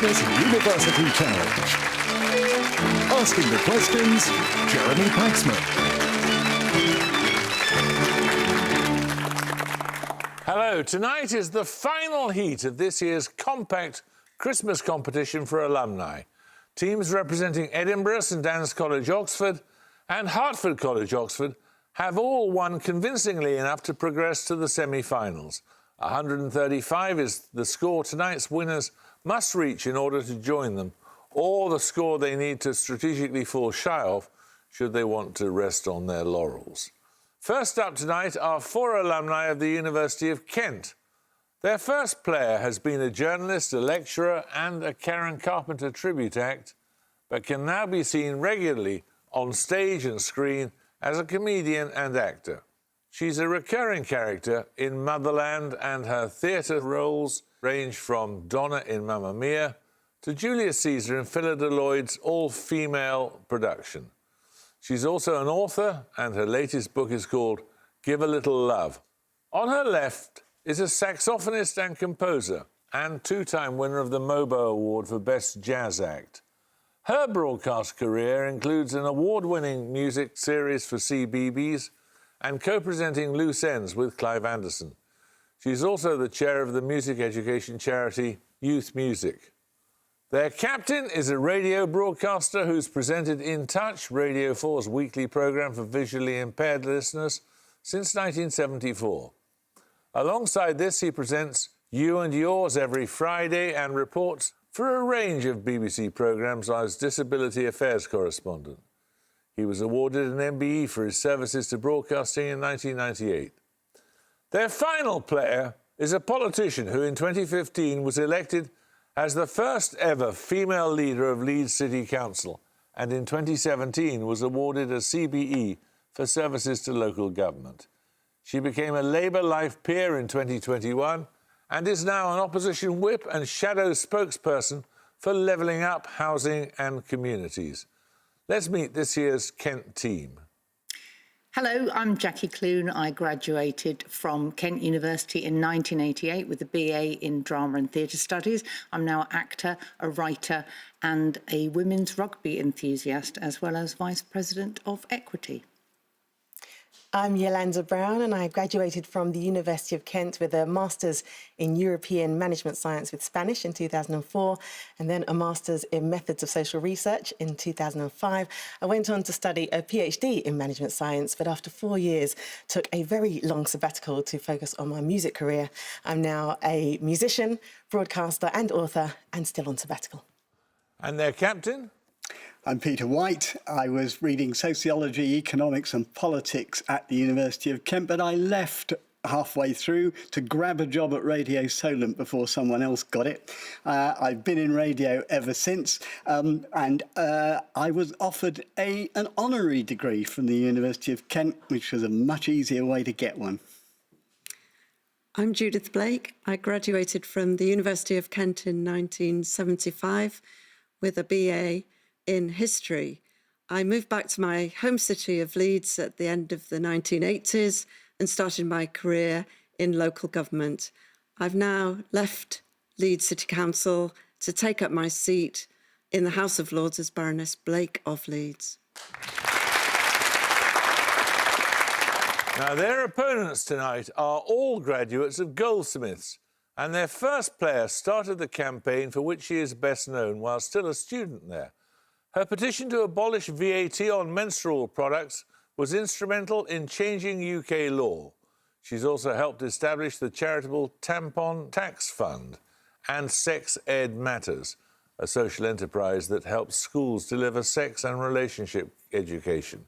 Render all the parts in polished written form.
Business University Challenge. Asking the questions, Jeremy Paxman. Hello, tonight is the final heat of this year's compact Christmas competition for alumni. Teams representing Edinburgh, St Anne's College, Oxford and Hertford College, Oxford have all won convincingly enough to progress to the semi-finals. 135 is the score tonight's winners must reach in order to join them, or the score they need to strategically fall shy of should they want to rest on their laurels. First up tonight are four alumni of the University of Kent. Their first player has been a journalist, a lecturer and a Karen Carpenter tribute act, but can now be seen regularly on stage and screen as a comedian and actor. She's a recurring character in Motherland, and her theatre roles range from Donna in Mamma Mia to Julius Caesar in Phyllida Lloyd's all-female production. She's also an author, and her latest book is called Give a Little Love. On her left is a saxophonist and composer, and two-time winner of the MOBO Award for Best Jazz Act. Her broadcast career includes an award-winning music series for CBeebies and co-presenting Loose Ends with Clive Anderson. She's also the chair of the music education charity Youth Music. Their captain is a radio broadcaster who's presented In Touch, Radio 4's weekly programme for visually impaired listeners, since 1974. Alongside this, he presents You and Yours every Friday and reports for a range of BBC programmes as Disability Affairs correspondent. He was awarded an MBE for his services to broadcasting in 1998. Their final player is a politician who in 2015 was elected as the first ever female leader of Leeds City Council, and in 2017 was awarded a CBE for services to local government. She became a Labour Life peer in 2021 and is now an opposition whip and shadow spokesperson for levelling up housing and communities. Let's meet this year's Kent team. Hello, I'm Jackie Clune. I graduated from Kent University in 1988 with a BA in Drama and Theatre Studies. I'm now an actor, a writer and a women's rugby enthusiast, as well as Vice President of Equity. I'm Yolanda Brown and I graduated from the University of Kent with a Master's in European Management Science with Spanish in 2004 and then a Master's in Methods of Social Research in 2005. I went on to study a PhD in Management Science, but after 4 years took a very long sabbatical to focus on my music career. I'm now a musician, broadcaster and author and still on sabbatical. And their captain? I'm Peter White. I was reading sociology, economics and politics at the University of Kent, but I left halfway through to grab a job at Radio Solent before someone else got it. I've been in radio ever since, and I was offered an honorary degree from the University of Kent, which was a much easier way to get one. I'm Judith Blake. I graduated from the University of Kent in 1975 with a BA in history. I moved back to my home city of Leeds at the end of the 1980s and started my career in local government. I've now left Leeds City Council to take up my seat in the House of Lords as Baroness Blake of Leeds. Now, their opponents tonight are all graduates of Goldsmiths, and their first player started the campaign for which she is best known while still a student there. Her petition to abolish VAT on menstrual products was instrumental in changing UK law. She's also helped establish the charitable Tampon Tax Fund and Sex Ed Matters, a social enterprise that helps schools deliver sex and relationship education.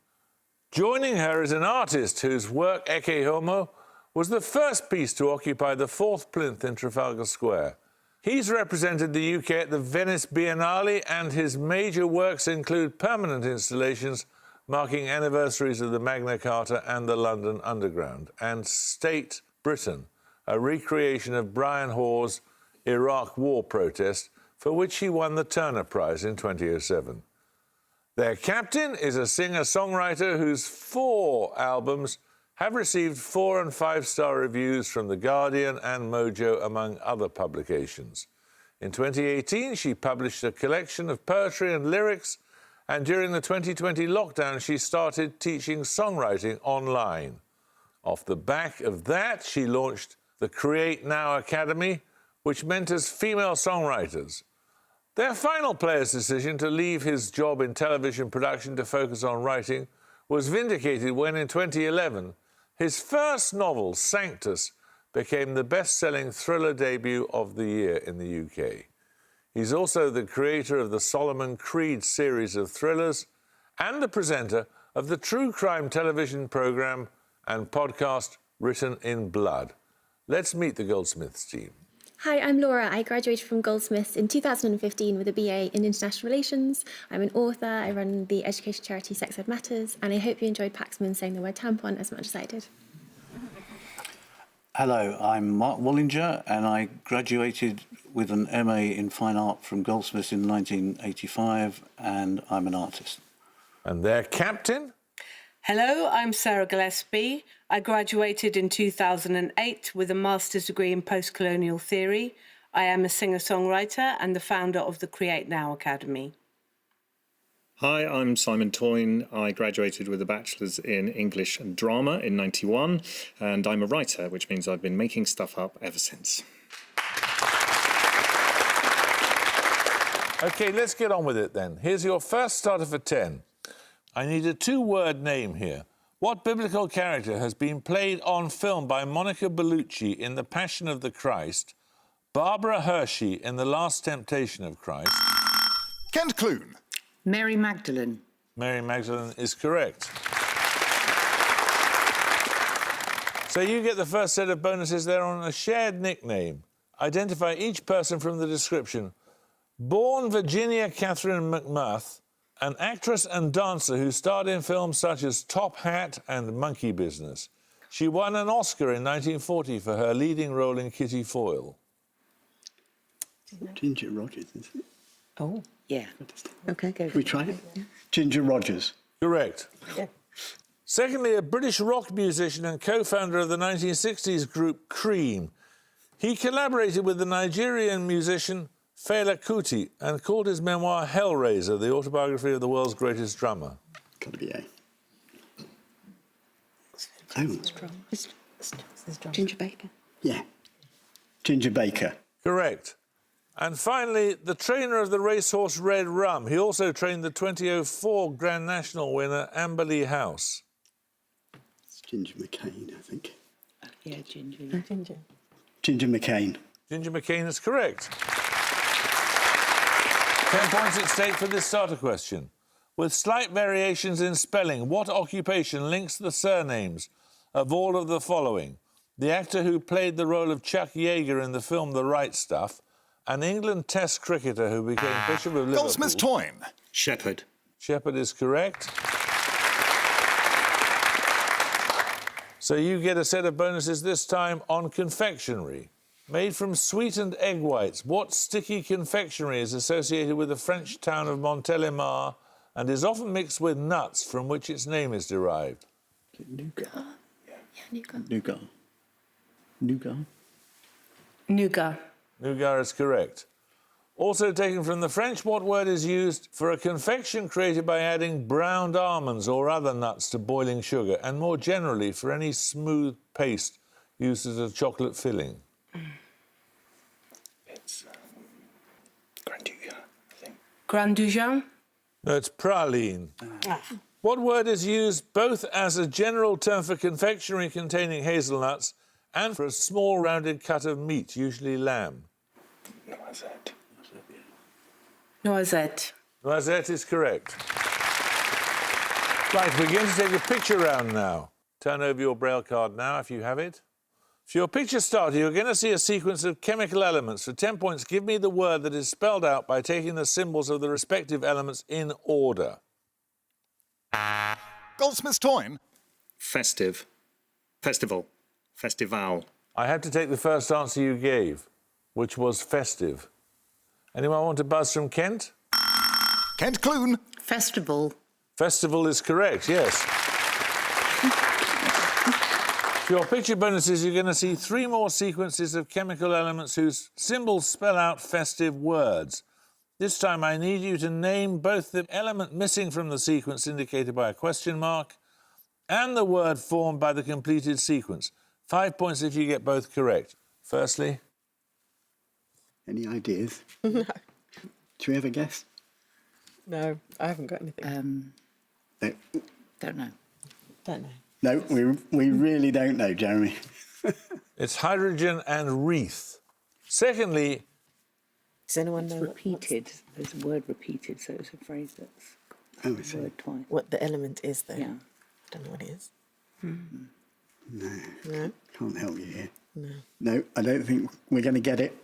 Joining her is an artist whose work, Ecce Homo, was the first piece to occupy the fourth plinth in Trafalgar Square. He's represented the UK at the Venice Biennale, and his major works include permanent installations marking anniversaries of the Magna Carta and the London Underground, and State Britain, a recreation of Brian Hoare's Iraq War protest, for which he won the Turner Prize in 2007. Their captain is a singer-songwriter whose 4 albums have received 4- and 5-star reviews from The Guardian and Mojo, among other publications. In 2018, she published a collection of poetry and lyrics, and during the 2020 lockdown, she started teaching songwriting online. Off the back of that, she launched the Create Now Academy, which mentors female songwriters. Their final player's decision to leave his job in television production to focus on writing was vindicated when, in 2011, his first novel, Sanctus, became the best-selling thriller debut of the year in the UK. He's also the creator of the Solomon Creed series of thrillers and the presenter of the true crime television programme and podcast Written in Blood. Let's meet the Goldsmiths team. Hi, I'm Laura. I graduated from Goldsmiths in 2015 with a BA in International Relations. I'm an author, I run the education charity Sex Ed Matters, and I hope you enjoyed Paxman saying the word tampon as much as I did. Hello, I'm Mark Wallinger, and I graduated with an MA in Fine Art from Goldsmiths in 1985, and I'm an artist. And their captain? Hello, I'm Sarah Gillespie. I graduated in 2008 with a master's degree in post-colonial theory. I am a singer-songwriter and the founder of the Create Now Academy. Hi, I'm Simon Toyne. I graduated with a bachelor's in English and drama in '91, and I'm a writer, which means I've been making stuff up ever since. OK, let's get on with it then. Here's your first starter for 10. I need a two-word name here. What biblical character has been played on film by Monica Bellucci in The Passion of the Christ, Barbara Hershey in The Last Temptation of Christ? Kent Clune. Mary Magdalene. Mary Magdalene is correct. So you get the first set of bonuses there on a shared nickname. Identify each person from the description. Born Virginia Catherine McMurth, an actress and dancer who starred in films such as Top Hat and Monkey Business. She won an Oscar in 1940 for her leading role in Kitty Foyle. Ginger Rogers, is it? Oh, Yeah. okay. Go. We tried it? Yeah. Ginger Rogers. Correct. Yeah. Secondly, a British rock musician and co-founder of the 1960s group Cream. He collaborated with the Nigerian musician Fela Kuti and called his memoir Hellraiser, the autobiography of the world's greatest drummer. Got to be A. Ginger Baker. Yeah. Ginger Baker. Correct. And finally, the trainer of the racehorse Red Rum. He also trained the 2004 Grand National winner Amberley House. It's Ginger McCain, I think. Yeah, Ginger. Ginger. Ginger McCain. Ginger McCain is correct. 10 points at stake for this starter question. With slight variations in spelling, what occupation links the surnames of all of the following? The actor who played the role of Chuck Yeager in the film The Right Stuff, an England Test cricketer who became Bishop of Liverpool. Goldsmiths Toyne. Shepherd. Shepherd is correct. So you get a set of bonuses this time on confectionery. Made from sweetened egg whites, what sticky confectionery is associated with the French town of Montélimar and is often mixed with nuts from which its name is derived? Nougat. Yeah, Nougat. Nougat. Nougat. Nougat. Nougat is correct. Also taken from the French, what word is used for a confection created by adding browned almonds or other nuts to boiling sugar, and more generally for any smooth paste used as a chocolate filling? It's Granduja, I think. Granduja. No, it's praline. What word is used both as a general term for confectionery containing hazelnuts and for a small rounded cut of meat, usually lamb? Noisette. Noisette. Noisette is correct. Right, we're going to take a picture round now. Turn over your braille card now, if you have it. For your picture starter, you're going to see a sequence of chemical elements. For 10 points, give me the word that is spelled out by taking the symbols of the respective elements in order. Goldsmiths Toyne. Festive. Festival. Festival. I had to take the first answer you gave, which was festive. Anyone want to buzz from Kent? Kent Clune. Festival. Festival is correct, yes. For your picture bonuses, you're going to see 3 more sequences of chemical elements whose symbols spell out festive words. This time I need you to name both the element missing from the sequence indicated by a question mark and the word formed by the completed sequence. 5 points if you get both correct. Firstly? Any ideas? No. Do we have a guess? No, I haven't got anything. No. Don't know. Don't know. No, we really don't know, Jeremy. It's hydrogen and wreath. Secondly, Does anyone It's know repeated. There's a word repeated, so it's a phrase that's Oh, I see. word twice. what the element is, though? Yeah. I don't know what it is. No, No? can't help you here. No. No, I don't think we're going to get it.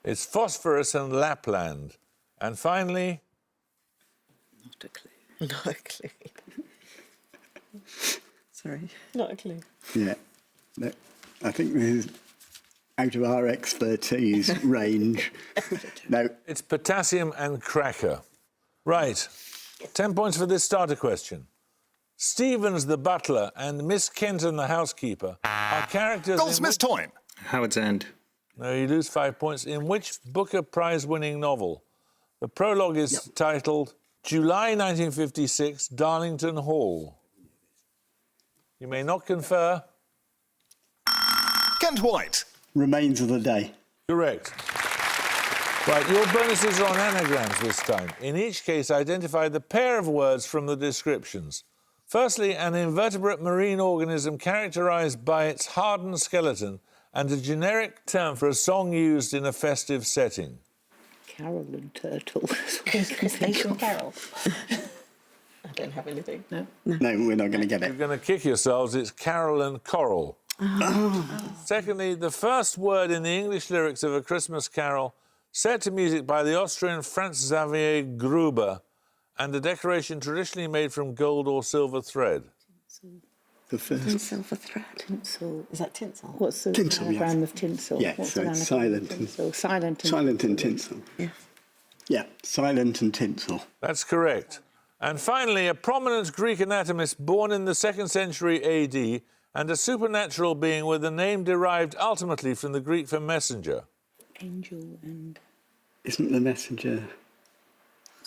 it's phosphorus and Lapland. And finally, Not a clue. Not a clue. Sorry. Not a clue. Yeah. No, I think this is out of our expertise range. No, it's potassium and cracker. Right. 10 points for this starter question. Stevens the butler and Miss Kenton the housekeeper are characters Goldsmiths in Toyn. Howard's End. No, you lose 5 points. In which Booker Prize-winning novel? The prologue is titled July 1956, Darlington Hall. You may not confer. Kent White. remains of the day. Correct. Right, your bonuses are on anagrams this time. In each case, identify the pair of words from the descriptions. Firstly, an invertebrate marine organism characterised by its hardened skeleton and a generic term for a song used in a festive setting. Carol and Turtle. Station Carol. I don't have anything. No. No, we're not going to get You're it. going to kick yourselves. It's Carol and Coral. Secondly, the first word in the English lyrics of A Christmas Carol, set to music by the Austrian Franz Xavier Gruber, and a decoration traditionally made from gold or silver thread. The first. Silver thread. Tinsel. Is that tinsel? What's the Tinsel, yes. anagram of tinsel? Yeah, What's so an it's anagram of silent and- tinsel? Silent and Silent and tinsel. Yeah. Yeah, silent and tinsel. That's correct. And finally, a prominent Greek anatomist born in the 2nd century AD and a supernatural being with a name derived ultimately from the Greek for messenger. Angel and... Isn't the messenger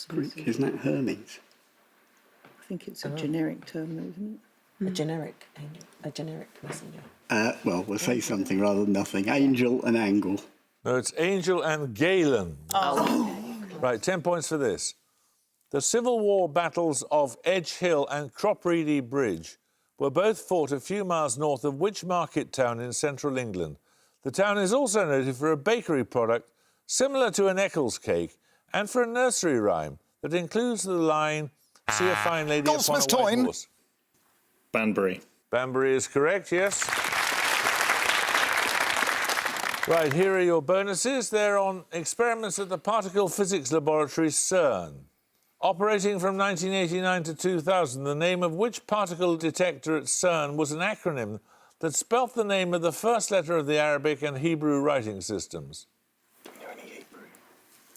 Greek? Isn't that Hermes? I think it's a generic term, though, isn't it? A generic angel, a generic messenger. Well, we'll say something rather than nothing. Angel and angle. No, it's Angel and Galen. Right, 10 points for this. The Civil War battles of Edge Hill and Cropreedy Bridge were both fought a few miles north of which market town in central England? The town is also noted for a bakery product similar to an Eccles cake and for a nursery rhyme that includes the line, see a fine lady upon a Goldsmiths white Toyn. horse. Banbury. Banbury is correct, yes. Right, here are your bonuses. They're on experiments at the Particle Physics Laboratory, CERN. Operating from 1989 to 2000, the name of which particle detector at CERN was an acronym that spelt the name of the first letter of the Arabic and Hebrew writing systems? Don't know any Hebrew.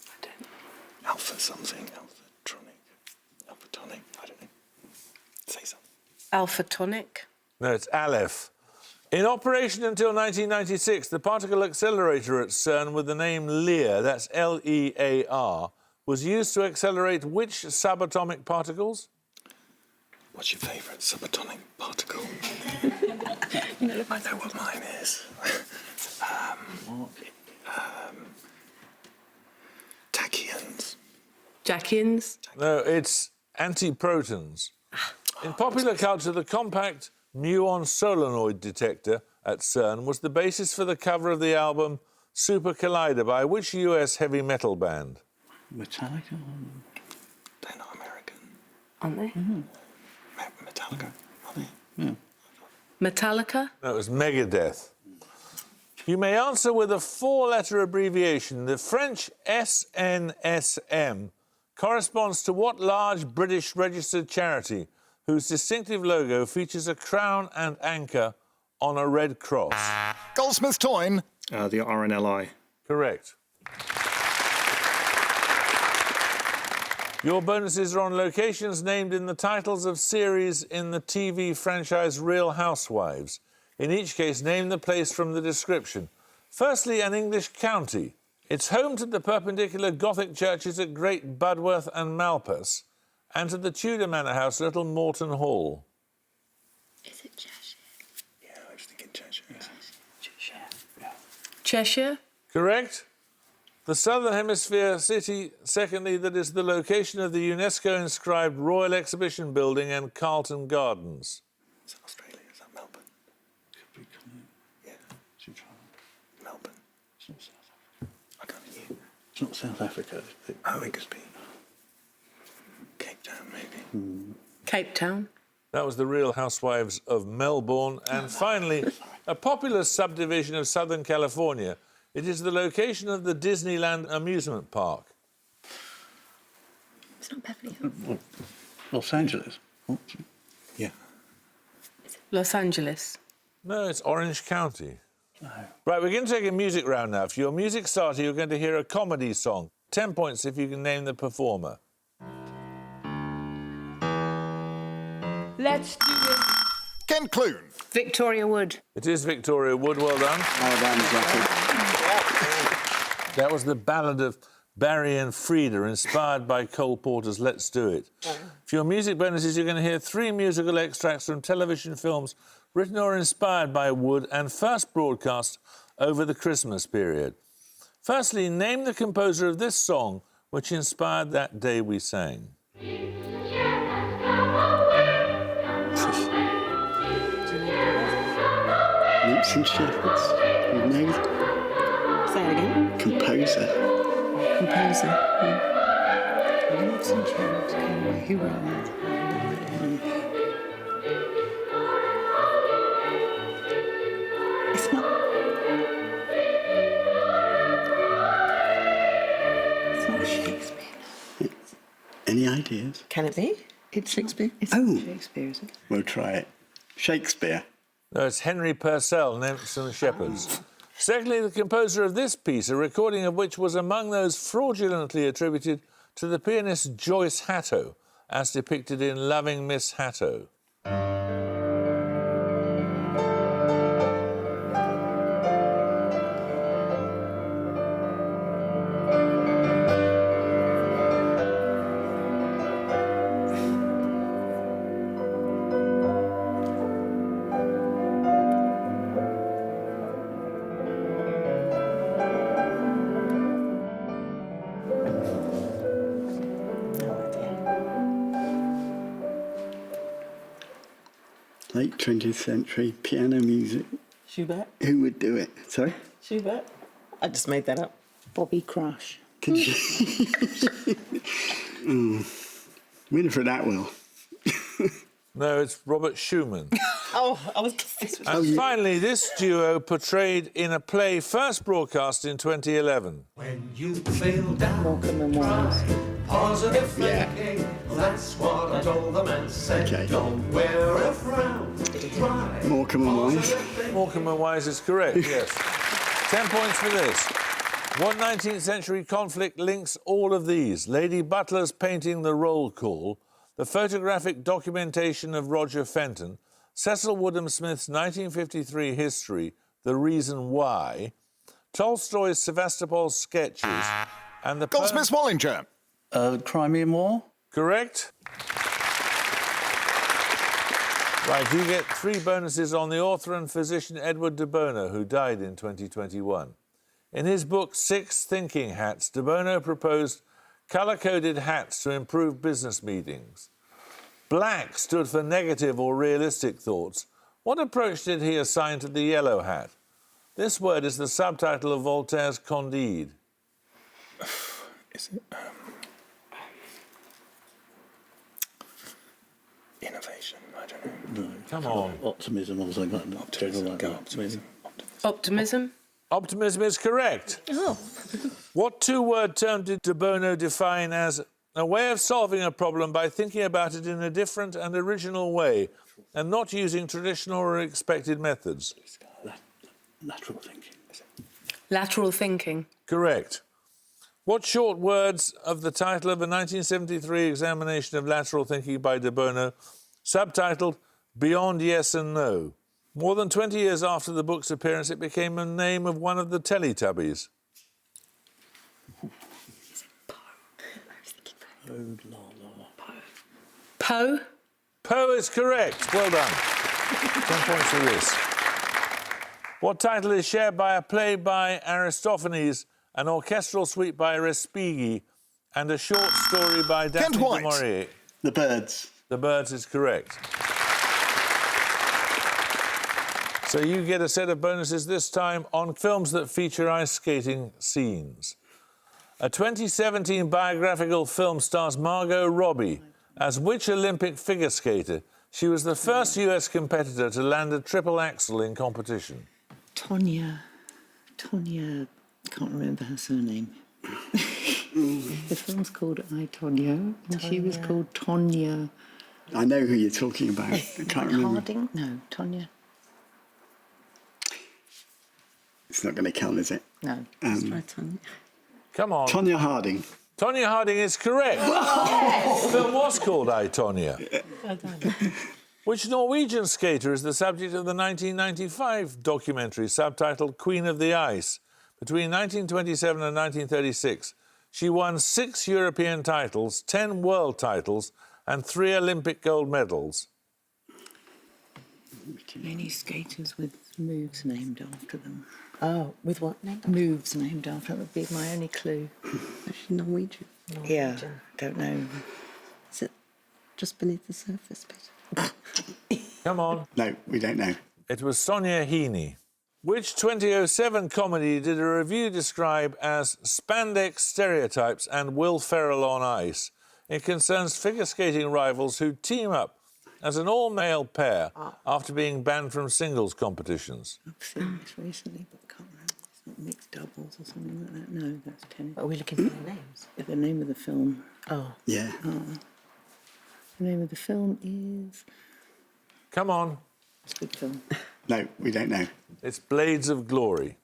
I don't. Alpha something. Alphatonic. I don't know. Say something. Alphatonic. No, it's Aleph. In operation until 1996, the particle accelerator at CERN with the name LEAR, that's L-E-A-R, was used to accelerate which subatomic particles? What's your favourite subatomic particle? I know what mine is. Tachyons. Jackians. No, it's antiprotons. In popular culture, the compact muon solenoid detector at CERN was the basis for the cover of the album Super Collider by which US heavy metal band? Metallica? They're not American. Aren't they? Metallica. Are they? Metallica. No, it was Megadeth. You may answer with a 4-letter abbreviation. The French SNSM corresponds to what large British registered charity whose distinctive logo features a crown and anchor on a red cross? Goldsmiths Toyn. The RNLI. Correct. Your bonuses are on locations named in the titles of series in the TV franchise Real Housewives. In each case, name the place from the description. Firstly, an English county. It's home to the perpendicular Gothic churches at Great Budworth and Malpas, and to the Tudor manor house, Little Morton Hall. Is it Cheshire? Yeah, I was thinking Cheshire. Cheshire. Yeah. Cheshire? Correct. The Southern Hemisphere city, secondly, that is the location of the UNESCO-inscribed Royal Exhibition Building and Carlton Gardens. Is that Australia? Is that Melbourne? Could be, yeah. Should try Melbourne. It's not South Africa. I can't hear. It's not South Africa. Oh, it could be Cape Town, maybe. Cape Town. That was the Real Housewives of Melbourne. And finally, a populous subdivision of Southern California. It is the location of the Disneyland amusement park. It's not Beverly Hills. Los Angeles. Yeah. Los Angeles. No, it's Orange County. No. Right, we're going to take a music round now. For your music starter, you're going to hear a comedy song. 10 points if you can name the performer. Let's do it. Ken Clune. Victoria Wood. It is Victoria Wood. Well done. Well done, Jackie. That was the ballad of Barry and Frida, inspired by Cole Porter's Let's Do It. For your music bonuses, you're going to hear 3 musical extracts from television films written or inspired by Wood and first broadcast over the Christmas period. Firstly, name the composer of this song which inspired That Day We Sang. Newts and Shepherds. You know, Say it again. composer. Composer. Who wrote that? It's not. It's not Shakespeare. Any ideas? Can it be? It's Shakespeare. It's Oh. not Shakespeare, is it? We'll try it. Shakespeare. No, it's Henry Purcell, Nymphs and Shepherds. Secondly, the composer of this piece, a recording of which was among those fraudulently attributed to the pianist Joyce Hatto, as depicted in Loving Miss Hatto. Late 20th century piano music. Schubert. Who would do it? Sorry? Schubert. I just made that up. Bobby Crush. Could you? Winifred Atwell. No, it's Robert Schumann. Oh, I was. And finally, this duo portrayed in a play first broadcast in 2011. When you feel down, Morecambe and Wise. positive thinking, that's what I told the man. Said, Okay. don't wear a frown, try Morecambe and Wise. Morecambe and Wise is correct, yes. 10 points for this. What 19th century conflict links all of these? Lady Butler's painting The Roll Call, the photographic documentation of Roger Fenton, Cecil Woodham Smith's 1953 history, The Reason Why, Tolstoy's Sevastopol sketches, and the Goldsmiths Wallinger. Crimean War. Correct. Right, you get 3 bonuses on the author and physician Edward de Bono, who died in 2021. In his book Six Thinking Hats, de Bono proposed colour-coded hats to improve business meetings. Black stood for negative or realistic thoughts. What approach did he assign to the yellow hat? This word is the subtitle of Voltaire's Candide. Is it innovation? I don't know. No. Come on. Optimism or something like that. Optimism. Go optimism. Optimism. Optimism is correct. Oh. What 2-word term did de Bono define as a way of solving a problem by thinking about it in a different and original way and not using traditional or expected methods? Lateral thinking. Lateral thinking. Correct. What short words of the title of a 1973 examination of lateral thinking by de Bono, subtitled Beyond Yes and No? More than 20 years after the book's appearance, it became a name of one of the Teletubbies. Poe. Poe is correct. Well done. 10 points for this. What title is shared by a play by Aristophanes, an orchestral suite by Respighi, and a short story by Daphne du White. Maurier? The Birds. The Birds is correct. So you get a set of bonuses this time on films that feature ice skating scenes. A 2017 biographical film stars Margot Robbie as which Olympic figure skater? She was the first US competitor to land a triple axel in competition. Tonya, I can't remember her surname. The film's called I, Tonya, and she was called Tonya. I know who you're talking about. I can't remember. Harding? No, Tonya. It's not going to count, is it? No. Come on. Tonya Harding. Tonya Harding is correct. The film was called I, Tonya. Which Norwegian skater is the subject of the 1995 documentary subtitled Queen of the Ice? Between 1927 and 1936, she won 6 European titles, 10 world titles, and 3 Olympic gold medals. Many skaters with moves named after them. Oh, with what name? Moves named after them would be my only clue. Actually, Norwegian. Yeah, don't know. Is it just beneath the surface bit? Come on. No, we don't know. It was Sonia Heaney. Which 2007 comedy did a review describe as spandex stereotypes and Will Ferrell on ice? It concerns figure skating rivals who team up as an all-male pair after being banned from singles competitions. I've seen this recently, but I can't remember. It's not mixed doubles or something like that. No, that's tennis. Are we looking for their names? The name of the film. Oh. Yeah. The name of the film is... Come on. It's a good film. No, we don't know. It's Blades of Glory.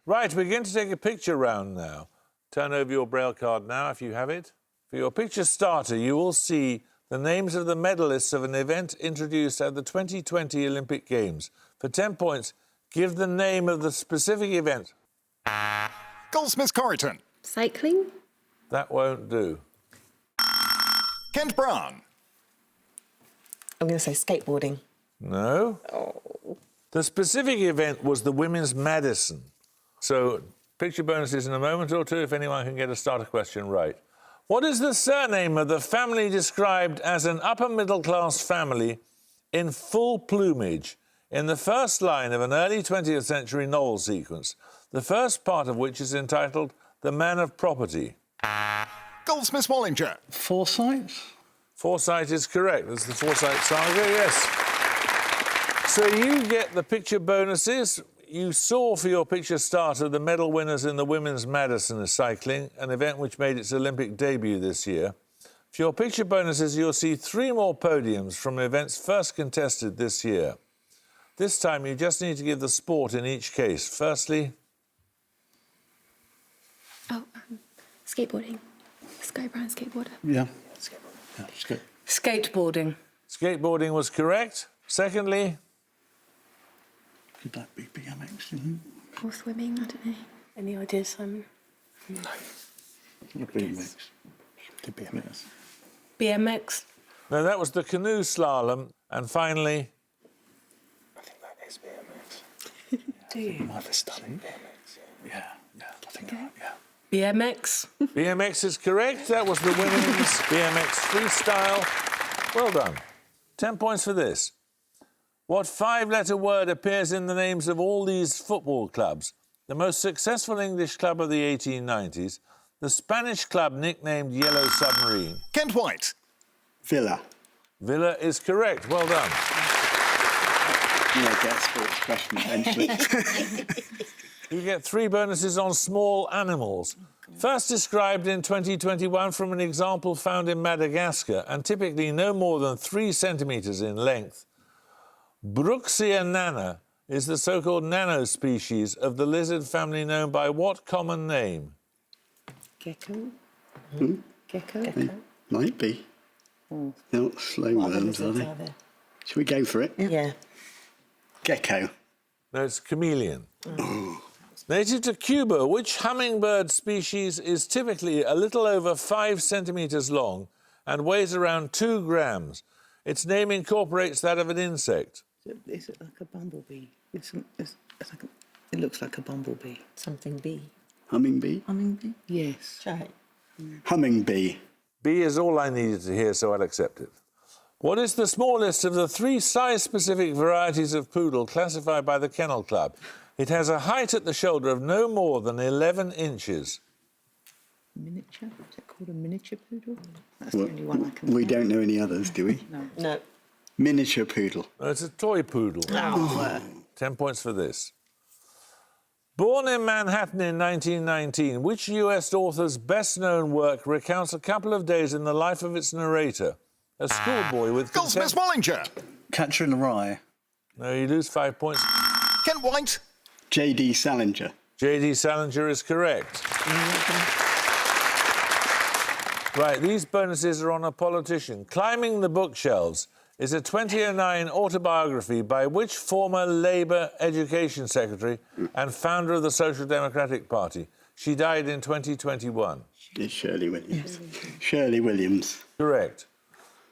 Right, we're going to take a picture round now. Turn over your Braille card now, if you have it. For your picture starter, you will see the names of the medalists of an event introduced at the 2020 Olympic Games. For 10 points, give the name of the specific event. Goldsmiths Corriton. Cycling? That won't do. Kent Brown. I'm going to say skateboarding. No. The specific event was the Women's Madison. So, picture bonuses in a moment or two if anyone can get a starter question right. What is the surname of the family described as an upper-middle-class family in full plumage in the first line of an early 20th century novel sequence, the first part of which is entitled The Man of Property? Goldsmiths Wallinger. Forsyth? Forsyth is correct. That's the Forsyth saga, yes. So you get the picture bonuses. You saw for your picture starter the medal winners in the Women's Madison cycling, an event which made its Olympic debut this year. For your picture bonuses, you'll see 3 more podiums from events first contested this year. This time, you just need to give the sport in each case. Firstly... Skateboarding. Sky Brown skateboarder. Yeah. Skateboarding. Skateboarding was correct. Secondly... Could that be BMX? Or swimming, I don't know. Any ideas, Simon? Not BMX. The BMX. BMX. No, that was the canoe slalom. And finally... I think that is BMX. Do you? Might have studied BMX. Yeah, I think you're right, yeah. BMX. BMX is correct. That was the women's BMX freestyle. Well done. 10 points for this. What 5-letter word appears in the names of all these football clubs? The most successful English club of the 1890s, the Spanish club nicknamed Yellow Submarine. Kent White. Villa. Villa is correct. Well done. You might get a sports question eventually. You get 3 bonuses on small animals. First described in 2021 from an example found in Madagascar and typically no more than 3 centimetres in length. Bruxia nana is the so-called nano-species of the lizard family known by what common name? Gecko? Gecko? Might be. Not slow worms, are they? Should we go for it? Yeah. Gecko. No, it's chameleon. Native to Cuba, which hummingbird species is typically a little over 5 centimetres long and weighs around 2 grams? Its name incorporates that of an insect. Is it like a bumblebee? It's like it looks like a bumblebee. Something bee. Hummingbee? Hummingbee? Yes. Try. Hummingbee. B is all I needed to hear, so I'll accept it. What is the smallest of the 3 size-specific varieties of poodle classified by the Kennel Club? It has a height at the shoulder of no more than 11 inches. Miniature? Is it called a miniature poodle? That's the only one I can We think. don't know any others, do we? No. Miniature poodle. No, it's a toy poodle. Oh. 10 points for this. Born in Manhattan in 1919, which US author's best-known work recounts a couple of days in the life of its narrator? A schoolboy with... Goldsmiths Wallinger. Catcher in the Rye. No, you lose 5 points. Kent White. J.D. Salinger. J.D. Salinger is correct. Right, these bonuses are on a politician. Climbing the Bookshelves is a 2009 autobiography by which former Labour Education Secretary and founder of the Social Democratic Party? She died in 2021. It's Shirley Williams. Shirley Williams. Correct.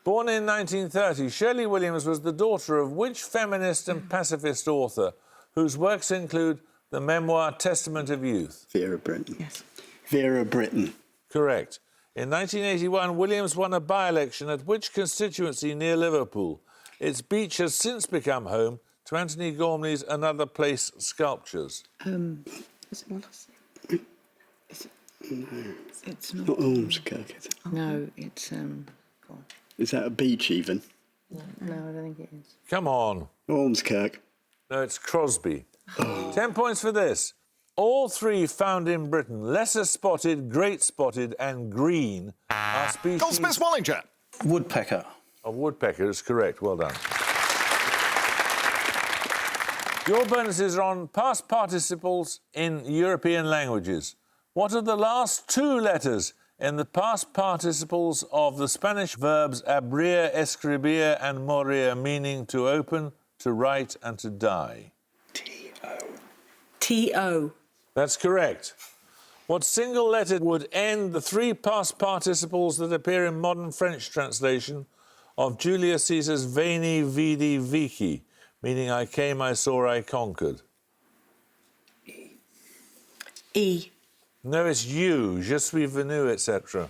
Born in 1930, Shirley Williams was the daughter of which feminist and pacifist author whose works include the memoir Testament of Youth? Vera Brittain. Yes. Vera Brittain. Correct. In 1981, Williams won a by-election at which constituency near Liverpool? Its beach has since become home to Anthony Gormley's Another Place sculptures. Is it Mollusk? No. It's not. Not Ormskirk, is it? No, it's go on. Is that a beach even? No, I don't think it is. Come on. Ormskirk. No, it's Crosby. 10 points for this. All 3 found in Britain, lesser spotted, great spotted and green, are species... Goldsmiths Wallinger. Woodpecker. A woodpecker is correct. Well done. Your bonuses are on past participles in European languages. What are the last 2 letters in the past participles of the Spanish verbs abrir, escribir and morir, meaning to open, to write and to die? T-O. That's correct. What single letter would end the 3 past participles that appear in modern French translation of Julius Caesar's Veni, Vidi, Vici, meaning I came, I saw, I conquered? E. No, it's you, je suis venu, etc.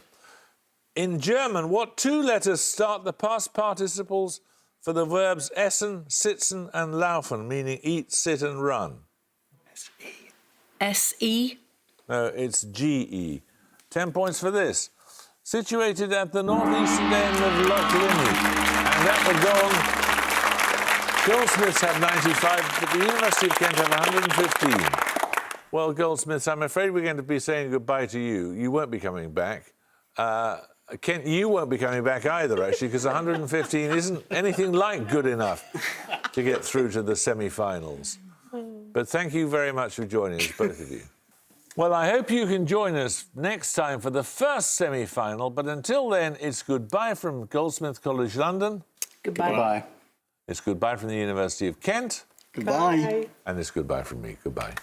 In German, what 2 letters start the past participles for the verbs essen, sitzen and laufen, meaning eat, sit and run? S-E. No, it's G-E. 10 points for this. Situated at the northeastern end of Loch Lymny and at the Gong, Goldsmiths have 95, but the University of Kent have 115. Well, Goldsmiths, I'm afraid we're going to be saying goodbye to you. You won't be coming back. Kent, you won't be coming back either, actually, because 115 isn't anything like good enough to get through to the semi-finals. But thank you very much for joining us, both of you. Well, I hope you can join us next time for the first semi-final, but until then, it's goodbye from Goldsmiths College London. Goodbye. Goodbye. It's goodbye from the University of Kent. Goodbye. And it's goodbye from me. Goodbye.